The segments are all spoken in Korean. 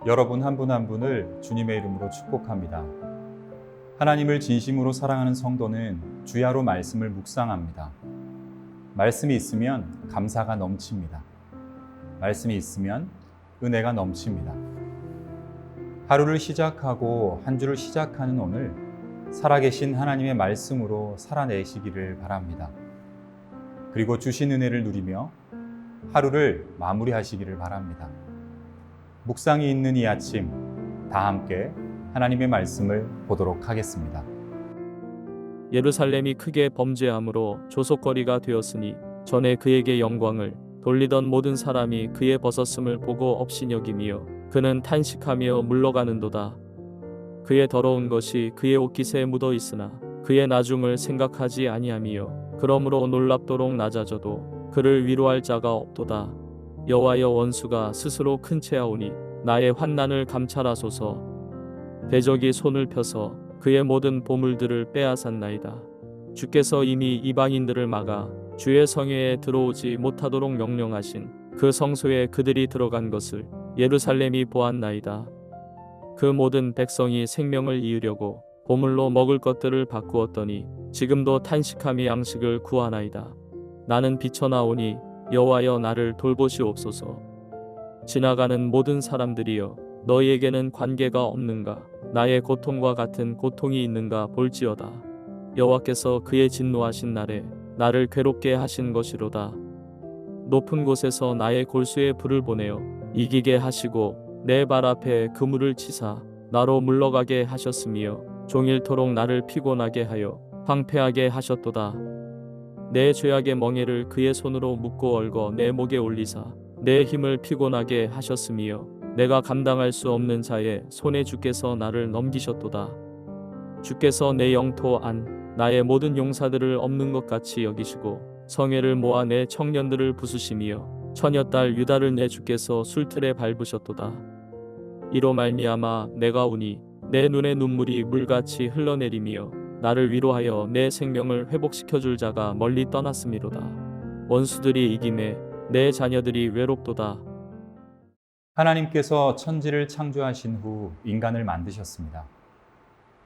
여러분 한 분 한 분을 주님의 이름으로 축복합니다. 하나님을 진심으로 사랑하는 성도는 주야로 말씀을 묵상합니다. 말씀이 있으면 감사가 넘칩니다. 말씀이 있으면 은혜가 넘칩니다. 하루를 시작하고 한 주를 시작하는 오늘 살아계신 하나님의 말씀으로 살아내시기를 바랍니다. 그리고 주신 은혜를 누리며 하루를 마무리하시기를 바랍니다. 묵상이 있는 이 아침 다 함께 하나님의 말씀을 보도록 하겠습니다. 예루살렘이 크게 범죄함으로 조속거리가 되었으니 전에 그에게 영광을 돌리던 모든 사람이 그의 벗었음을 보고 업신여김이요 그는 탄식하며 물러가는도다. 그의 더러운 것이 그의 옷깃에 묻어 있으나 그의 나중을 생각하지 아니함이요 그러므로 놀랍도록 낮아져도 그를 위로할 자가 없도다. 여호와여, 원수가 스스로 큰 채하오니 나의 환난을 감찰하소서. 대적이 손을 펴서 그의 모든 보물들을 빼앗았나이다. 주께서 이미 이방인들을 막아 주의 성회에 들어오지 못하도록 명령하신 그 성소에 그들이 들어간 것을 예루살렘이 보았나이다. 그 모든 백성이 생명을 이으려고 보물로 먹을 것들을 바꾸었더니 지금도 탄식함이 양식을 구하나이다. 나는 비쳐나오니 여호와여, 나를 돌보시옵소서. 지나가는 모든 사람들이여, 너희에게는 관계가 없는가? 나의 고통과 같은 고통이 있는가 볼지어다. 여호와께서 그의 진노하신 날에 나를 괴롭게 하신 것이로다. 높은 곳에서 나의 골수에 불을 보내어 이기게 하시고 내 발 앞에 그물을 치사 나로 물러가게 하셨으며 종일토록 나를 피곤하게 하여 황폐하게 하셨도다. 내 죄악의 멍에를 그의 손으로 묶고 얽어 내 목에 올리사 내 힘을 피곤하게 하셨으며 내가 감당할 수 없는 자의 손에 주께서 나를 넘기셨도다. 주께서 내 영토 안 나의 모든 용사들을 없는 것 같이 여기시고 성회를 모아 내 청년들을 부수시며 처녀딸 유다를 내 주께서 술틀에 밟으셨도다. 이로 말미암아 내가 우니 내 눈에 눈물이 물같이 흘러내리며 나를 위로하여 내 생명을 회복시켜 줄 자가 멀리 떠났음이로다. 원수들이 이김에 내 자녀들이 외롭도다. 하나님께서 천지를 창조하신 후 인간을 만드셨습니다.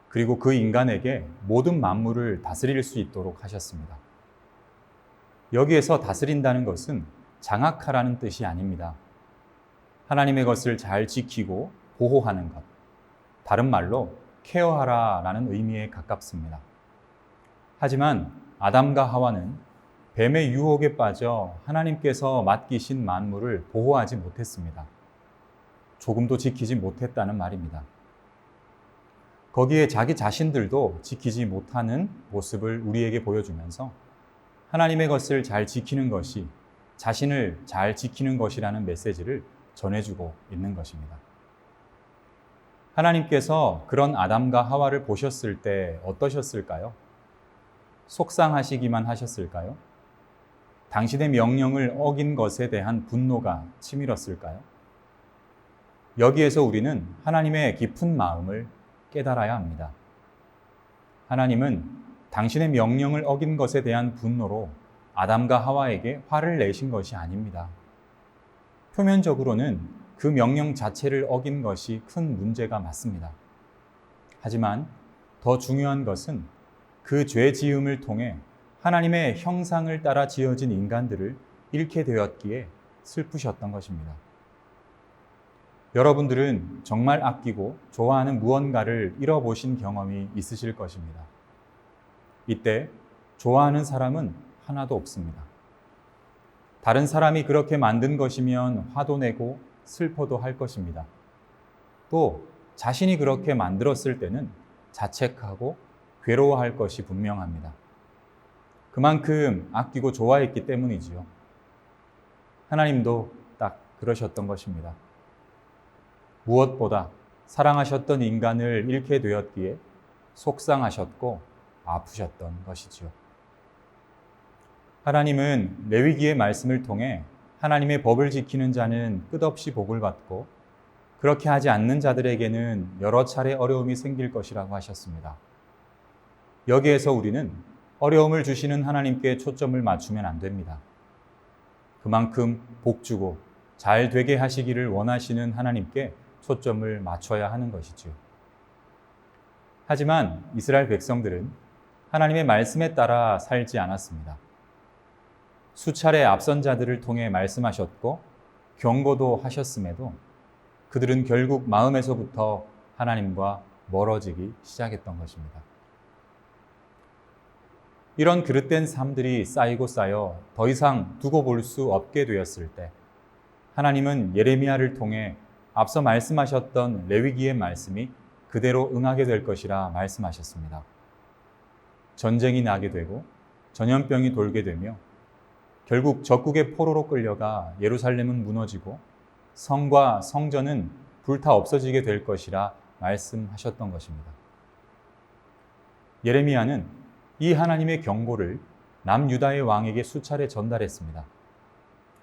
그리고 그 인간에게 모든 만물을 다스릴 수 있도록 하셨습니다. 여기에서 다스린다는 것은 장악하라는 뜻이 아닙니다. 하나님의 것을 잘 지키고 보호하는 것, 다른 말로 케어하라라는 의미에 가깝습니다. 하지만 아담과 하와는 뱀의 유혹에 빠져 하나님께서 맡기신 만물을 보호하지 못했습니다. 조금도 지키지 못했다는 말입니다. 거기에 자기 자신들도 지키지 못하는 모습을 우리에게 보여주면서 하나님의 것을 잘 지키는 것이 자신을 잘 지키는 것이라는 메시지를 전해주고 있는 것입니다. 하나님께서 그런 아담과 하와를 보셨을 때 어떠셨을까요? 속상하시기만 하셨을까요? 당신의 명령을 어긴 것에 대한 분노가 치밀었을까요? 여기에서 우리는 하나님의 깊은 마음을 깨달아야 합니다. 하나님은 당신의 명령을 어긴 것에 대한 분노로 아담과 하와에게 화를 내신 것이 아닙니다. 표면적으로는 그 명령 자체를 어긴 것이 큰 문제가 맞습니다. 하지만 더 중요한 것은 그 죄 지음을 통해 하나님의 형상을 따라 지어진 인간들을 잃게 되었기에 슬프셨던 것입니다. 여러분들은 정말 아끼고 좋아하는 무언가를 잃어보신 경험이 있으실 것입니다. 이때 좋아하는 사람은 하나도 없습니다. 다른 사람이 그렇게 만든 것이면 화도 내고 슬퍼도 할 것입니다. 또 자신이 그렇게 만들었을 때는 자책하고 괴로워할 것이 분명합니다. 그만큼 아끼고 좋아했기 때문이지요. 하나님도 딱 그러셨던 것입니다. 무엇보다 사랑하셨던 인간을 잃게 되었기에 속상하셨고 아프셨던 것이지요. 하나님은 레위기의 말씀을 통해 하나님의 법을 지키는 자는 끝없이 복을 받고 그렇게 하지 않는 자들에게는 여러 차례 어려움이 생길 것이라고 하셨습니다. 여기에서 우리는 어려움을 주시는 하나님께 초점을 맞추면 안 됩니다. 그만큼 복 주고 잘 되게 하시기를 원하시는 하나님께 초점을 맞춰야 하는 것이지요. 하지만 이스라엘 백성들은 하나님의 말씀에 따라 살지 않았습니다. 수차례 앞선 자들을 통해 말씀하셨고 경고도 하셨음에도 그들은 결국 마음에서부터 하나님과 멀어지기 시작했던 것입니다. 이런 그릇된 삶들이 쌓이고 쌓여 더 이상 두고 볼 수 없게 되었을 때 하나님은 예레미야를 통해 앞서 말씀하셨던 레위기의 말씀이 그대로 응하게 될 것이라 말씀하셨습니다. 전쟁이 나게 되고 전염병이 돌게 되며 결국 적국의 포로로 끌려가 예루살렘은 무너지고 성과 성전은 불타 없어지게 될 것이라 말씀하셨던 것입니다. 예레미야는 이 하나님의 경고를 남유다의 왕에게 수차례 전달했습니다.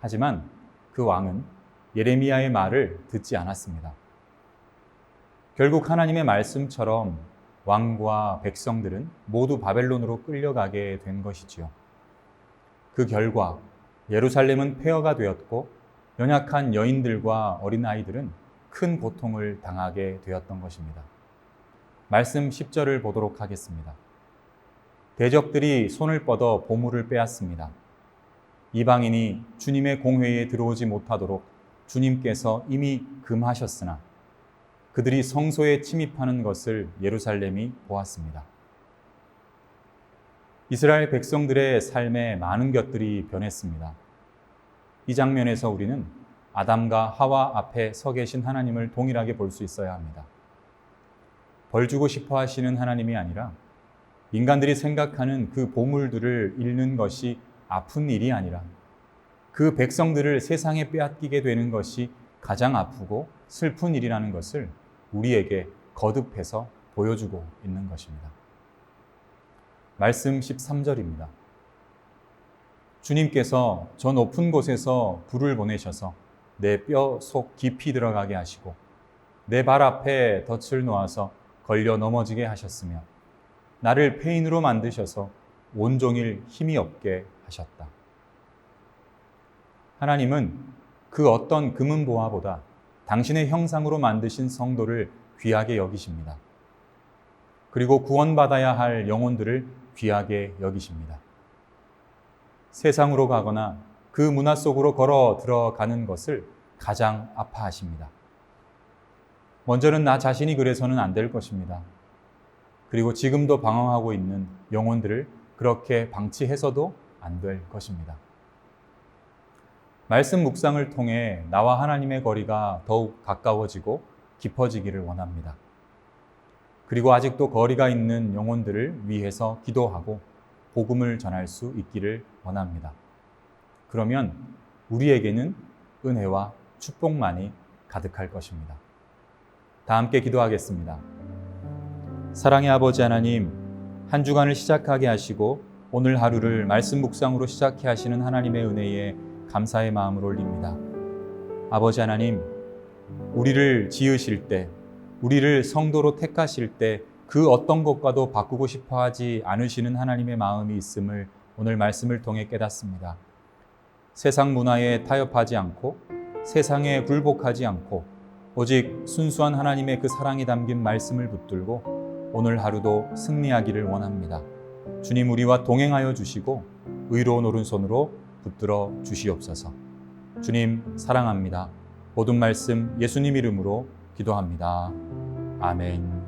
하지만 그 왕은 예레미야의 말을 듣지 않았습니다. 결국 하나님의 말씀처럼 왕과 백성들은 모두 바벨론으로 끌려가게 된 것이지요. 그 결과 예루살렘은 폐허가 되었고 연약한 여인들과 어린아이들은 큰 고통을 당하게 되었던 것입니다. 말씀 10절을 보도록 하겠습니다. 대적들이 손을 뻗어 보물을 빼앗습니다. 이방인이 주님의 공회에 들어오지 못하도록 주님께서 이미 금하셨으나 그들이 성소에 침입하는 것을 예루살렘이 보았습니다. 이스라엘 백성들의 삶에 많은 것들이 변했습니다. 이 장면에서 우리는 아담과 하와 앞에 서 계신 하나님을 동일하게 볼 수 있어야 합니다. 벌 주고 싶어 하시는 하나님이 아니라 인간들이 생각하는 그 보물들을 잃는 것이 아픈 일이 아니라 그 백성들을 세상에 빼앗기게 되는 것이 가장 아프고 슬픈 일이라는 것을 우리에게 거듭해서 보여주고 있는 것입니다. 말씀 13절입니다. 주님께서 저 높은 곳에서 불을 보내셔서 내 뼈 속 깊이 들어가게 하시고 내 발 앞에 덫을 놓아서 걸려 넘어지게 하셨으며 나를 폐인으로 만드셔서 온종일 힘이 없게 하셨다. 하나님은 그 어떤 금은 보화보다 당신의 형상으로 만드신 성도를 귀하게 여기십니다. 그리고 구원받아야 할 영혼들을 귀하게 여기십니다. 세상으로 가거나 그 문화 속으로 걸어 들어가는 것을 가장 아파하십니다. 먼저는 나 자신이 그래서는 안 될 것입니다. 그리고 지금도 방황하고 있는 영혼들을 그렇게 방치해서도 안 될 것입니다. 말씀 묵상을 통해 나와 하나님의 거리가 더욱 가까워지고 깊어지기를 원합니다. 그리고 아직도 거리가 있는 영혼들을 위해서 기도하고 복음을 전할 수 있기를 원합니다. 그러면 우리에게는 은혜와 축복만이 가득할 것입니다. 다 함께 기도하겠습니다. 사랑의 아버지 하나님, 한 주간을 시작하게 하시고 오늘 하루를 말씀 묵상으로 시작해 하시는 하나님의 은혜에 감사의 마음을 올립니다. 아버지 하나님, 우리를 지으실 때, 우리를 성도로 택하실 때 그 어떤 것과도 바꾸고 싶어 하지 않으시는 하나님의 마음이 있음을 오늘 말씀을 통해 깨닫습니다. 세상 문화에 타협하지 않고 세상에 굴복하지 않고 오직 순수한 하나님의 그 사랑이 담긴 말씀을 붙들고 오늘 하루도 승리하기를 원합니다. 주님, 우리와 동행하여 주시고 의로운 오른손으로 붙들어 주시옵소서. 주님 사랑합니다. 모든 말씀 예수님 이름으로 기도합니다. 아멘.